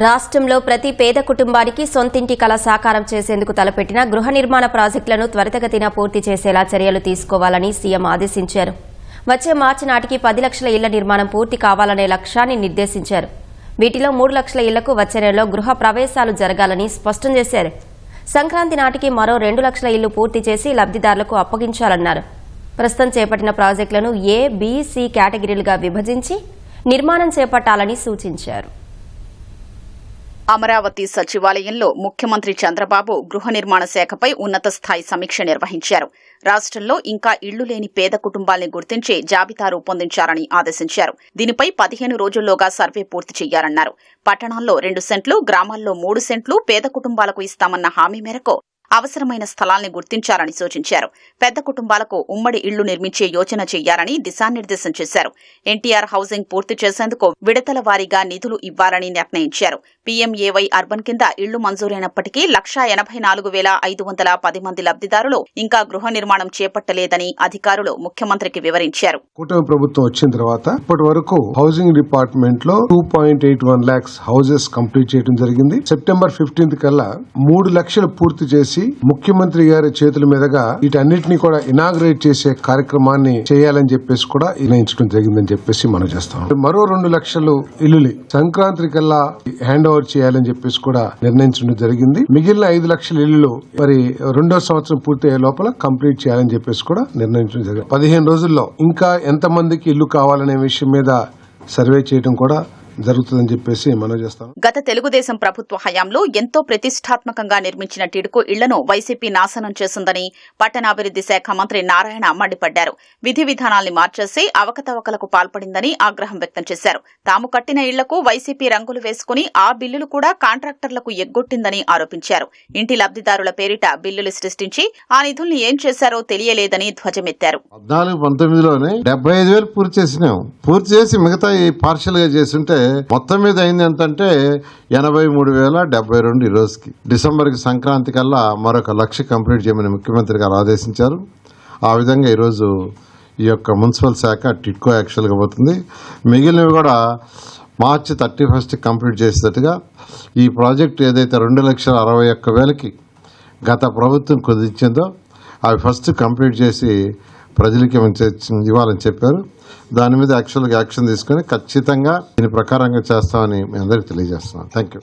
రాష్ట్రంలో ప్రతి పేద కుటుంబానికి సొంతింటి కల సాకారం చేసేందుకు తలపెట్టిన గృహ నిర్మాణ ప్రాజెక్టులను త్వరితగతిన పూర్తి చేసేలా చర్యలు తీసుకోవాలని సీఎం ఆదేశించారు. వచ్చే మార్చి నాటికి 10 లక్షల ఇళ్ల నిర్మాణం పూర్తి కావాలనే లక్ష్యాన్ని నిర్దేశించారు. వీటిలో 3 లక్షల ఇళ్లకు వచ్చే నెలలో గృహ ప్రవేశాలు జరగాలని స్పష్టం చేశారు. సంక్రాంతి నాటికి మరో 2 లక్షల ఇళ్లు పూర్తి చేసి లబ్ధిదారులకు అప్పగించాలన్నారు. ప్రస్తుతం చేపట్టిన ప్రాజెక్టులను ఏ, బి, సి కేటగిరీలుగా విభజించి నిర్మాణం చేపట్టాలని సూచించారు. అమరావతి సచివాలయంలో ముఖ్యమంత్రి చంద్రబాబు గృహ నిర్మాణ శాఖపై ఉన్నత స్థాయి సమీక్ష నిర్వహించారు. రాష్ట్రంలో ఇంకా ఇళ్లు లేని పేద కుటుంబాల్ని గుర్తించి జాబితా రూపొందించారని ఆదేశించారు. దీనిపై 15 రోజుల్లోగా సర్వే పూర్తి చేయాలన్నారు. పట్టణాల్లో 2 సెంట్లు, గ్రామాల్లో 3 సెంట్లు పేద కుటుంబాలకు ఇస్తామన్న హామీ మేరకు అవసరమైన స్థలాల్ని గుర్తించాలని సూచించారు. పెద్ద కుటుంబాలకు ఉమ్మడి ఇళ్లు నిర్మించే యోచన చేయాలని దిశానిర్దేశం చేశారు. ఎన్టీఆర్ హౌసింగ్ పూర్తి చేసేందుకు విడతల వారీగా నిధులు ఇవ్వాలని నిర్ణయించారు. పీఎంఏవై అర్బన్ కింద ఇళ్లు మంజూరైనప్పటికీ 1,84,510 మంది లబ్ధిదారులు ఇంకా గృహ నిర్మాణం చేపట్టలేదని అధికారులు ముఖ్యమంత్రికి వివరించారు. కూటమి ప్రభుత్వం వచ్చిన తర్వాత ఇప్పటి వరకు హౌసింగ్ డిపార్ట్మెంట్ లో 2.81 lakhs హౌసెస్ కంప్లీట్ చేయడం జరిగింది. సెప్టెంబర్ 15th కల్లా 3 లక్షలు పూర్తి చేసి ముఖ్యమంత్రి గారి చేతుల మీదుగా వీటన్నిటిని కూడా ఇనాగ్రేట్ చేసే కార్యక్రమాన్ని చేయాలని చెప్పేసి కూడా నిర్ణయించడం జరిగిందని చెప్పేసి మనం చేస్తాం. మరో 2 లక్షలు ఇల్లుని సంక్రాంతి కల్లా హ్యాండ్ ఓవర్ చేయాలని చెప్పేసి కూడా నిర్ణయించడం జరిగింది. మిగిలిన 5 లక్షల ఇల్లు మరి 2వ సంవత్సరం పూర్తి అయ్యే లోపల కంప్లీట్ చేయాలని చెప్పేసి కూడా నిర్ణయించడం జరిగింది. 15 రోజుల్లో ఇంకా ఎంతమందికి ఇల్లు కావాలనే విషయం మీద సర్వే చేయడం కూడా జరుగుతుందని చెప్పేసి మనం చేస్తాం. గత తెలుగుదేశం ప్రభుత్వ హయాంలో ఎంతో ప్రతిష్టాత్మకంగా నిర్మించిన టిడ్కో ఇళ్లను వైసీపీ నాశనం చేసిందని పట్టణాభివృద్ది శాఖ మంత్రి నారాయణ మండిపడ్డారు. విధి విధానాల్ని మార్చేసి అవకతవకలకు పాల్పడిందని ఆగ్రహం వ్యక్తం చేశారు. తాము కట్టిన ఇళ్లకు వైసీపీ రంగులు వేసుకుని ఆ బిల్లులు కూడా కాంట్రాక్టర్లకు ఎగ్గొట్టిందని ఆరోపించారు. ఇంటి లబ్ధిదారుల పేరిట బిల్లులు సృష్టించి ఆ నిధుల్ని ఏం చేశారో తెలియలేదని ధ్వజమెత్తారు. 14-19లోనే 75,000 పూర్తి చేసినాం. పూర్తి చేసి మిగతా పార్షల్ గా చేస్తుంటే మొత్తం మీద అయింది ఎంతంటే 83,072 ఈ రోజుకి. డిసెంబర్కి సంక్రాంతి కల్లా మరొక 1 లక్ష కంప్లీట్ చేయమని ముఖ్యమంత్రి గారు ఆదేశించారు. ఆ విధంగా ఈరోజు ఈ యొక్క మున్సిపల్ శాఖ టిడ్కో యాక్చువల్గా పోతుంది. మిగిలినవి కూడా మార్చి 31st కంప్లీట్ చేసేటట్టుగా ఈ ప్రాజెక్టు ఏదైతే 2,61,000కి గత ప్రభుత్వం కుదించిందో అవి ఫస్ట్ కంప్లీట్ చేసి ప్రజలకి ఇవ్వాలని చెప్పారు. దాని మీద యాక్చువల్గా యాక్షన్ తీసుకుని ఖచ్చితంగా దీని ప్రకారంగా చేస్తామని మీ అందరికీ తెలియజేస్తున్నాను. Thank you.